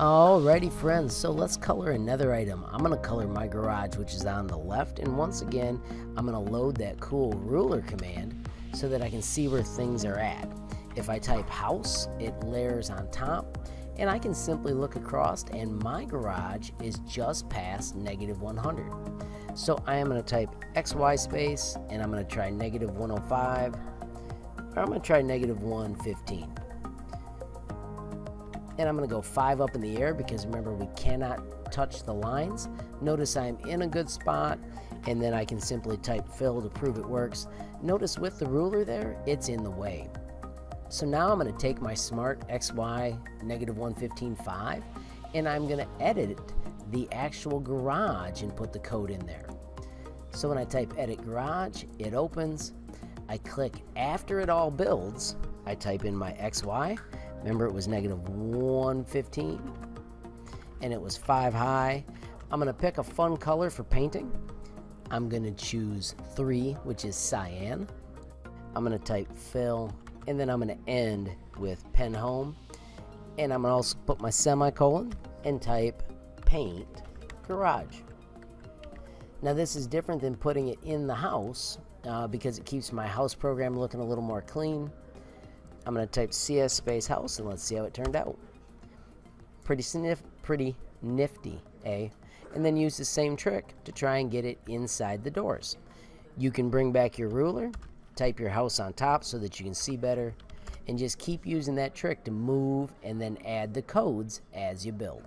Alrighty friends, so let's color another item. I'm going to color my garage, which is on the left, and once again I'm going to load that cool ruler command so that I can see where things are at. If I type house, it layers on top, and I can simply look across and my garage is just past -100. So I am going to type XY space, and I'm going to try -105, or I'm going to try -115. And I'm going to go 5 up in the air because remember, we cannot touch the lines. Notice I'm in a good spot, and then I can simply type fill to prove it works. Notice with the ruler there, it's in the way. So now I'm going to take my smart XY -115.5, and I'm going to edit the actual garage and put the code in there. So when I type edit garage, it opens. I click after it all builds. I type in my XY. Remember, it was -115 and it was 5 high. I'm going to pick a fun color for painting. I'm going to choose 3, which is cyan. I'm going to type fill, and then I'm going to end with pen home, and I'm going to also put my semicolon and type paint garage. Now this is different than putting it in the house because it keeps my house program looking a little more clean. I'm going to type CS space house, and let's see how it turned out. Pretty nifty, eh? And then use the same trick to try and get it inside the doors. You can bring back your ruler, type your house on top so that you can see better, and just keep using that trick to move and then add the codes as you build.